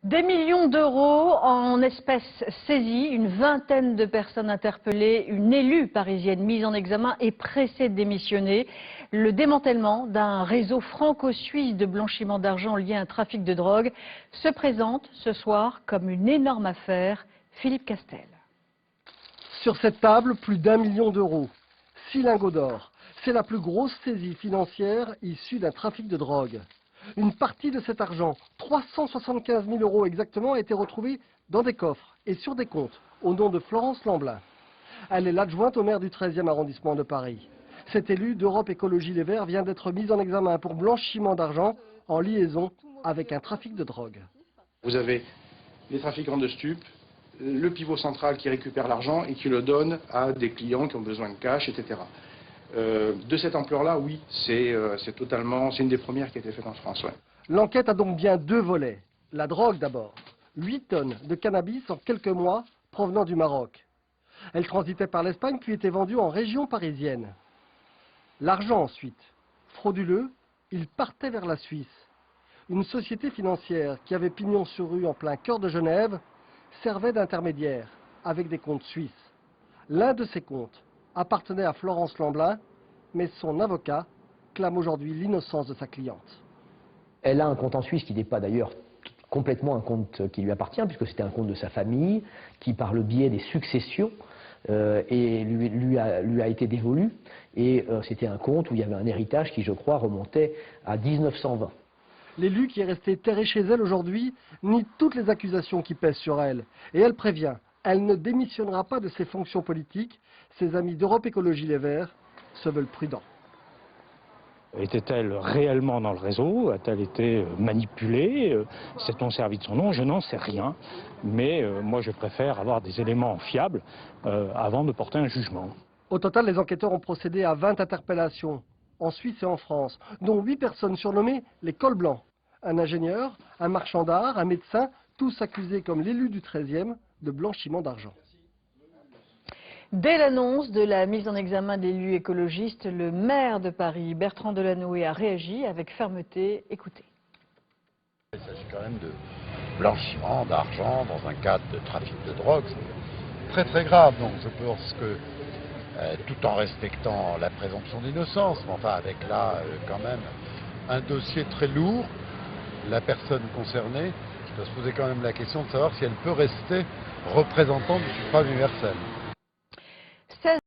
Des millions d'euros en espèces saisies, une vingtaine de personnes interpellées, une élue parisienne mise en examen et pressée de démissionner. Le démantèlement d'un réseau franco-suisse de blanchiment d'argent lié à un trafic de drogue se présente ce soir comme une énorme affaire. Philippe Castel. Sur cette table, plus d'1 million d'euros. 6 lingots d'or. C'est la plus grosse saisie financière issue d'un trafic de drogue. Une partie de cet argent, 375 000 euros exactement, a été retrouvée dans des coffres et sur des comptes au nom de Florence Lamblin. Elle est l'adjointe au maire du 13e arrondissement de Paris. Cet élu d'Europe Écologie Les Verts vient d'être mise en examen pour blanchiment d'argent en liaison avec un trafic de drogue. Vous avez les trafiquants de stupes, le pivot central qui récupère l'argent et qui le donne à des clients qui ont besoin de cash, etc. De cette ampleur-là, oui, c'est une des premières qui a été faite en France. Ouais. L'enquête a donc bien deux volets. La drogue d'abord. 8 tonnes de cannabis en quelques mois provenant du Maroc. Elle transitait par l'Espagne puis était vendue en région parisienne. L'argent ensuite. Frauduleux, il partait vers la Suisse. Une société financière qui avait pignon sur rue en plein cœur de Genève servait d'intermédiaire avec des comptes suisses. L'un de ces comptes appartenait à Florence Lamblin, mais son avocat clame aujourd'hui l'innocence de sa cliente. Elle a un compte en Suisse qui n'est pas d'ailleurs complètement un compte qui lui appartient, puisque c'était un compte de sa famille, qui par le biais des successions lui a été dévolu. Et c'était un compte où il y avait un héritage qui, je crois, remontait à 1920. L'élu qui est resté terré chez elle aujourd'hui nie toutes les accusations qui pèsent sur elle. Et elle prévient, elle ne démissionnera pas de ses fonctions politiques. Ses amis d'Europe Écologie Les Verts se veulent prudents. Était-elle réellement dans le réseau? A-t-elle été manipulée? S'est-on servi de son nom? Je n'en sais rien. Mais moi, je préfère avoir des éléments fiables avant de porter un jugement. Au total, les enquêteurs ont procédé à 20 interpellations, en Suisse et en France, dont 8 personnes surnommées les cols blancs. Un ingénieur, un marchand d'art, un médecin, tous accusés comme l'élu du 13e de blanchiment d'argent. Dès l'annonce de la mise en examen de l'élu écologiste, le maire de Paris, Bertrand Delanoë, a réagi avec fermeté. Écoutez. Il s'agit quand même de blanchiment d'argent dans un cadre de trafic de drogue. C'est très très grave. Donc je pense que tout en respectant la présomption d'innocence, mais enfin avec là quand même un dossier très lourd, la personne concernée doit se poser quand même la question de savoir si elle peut rester représentante du suffrage universel.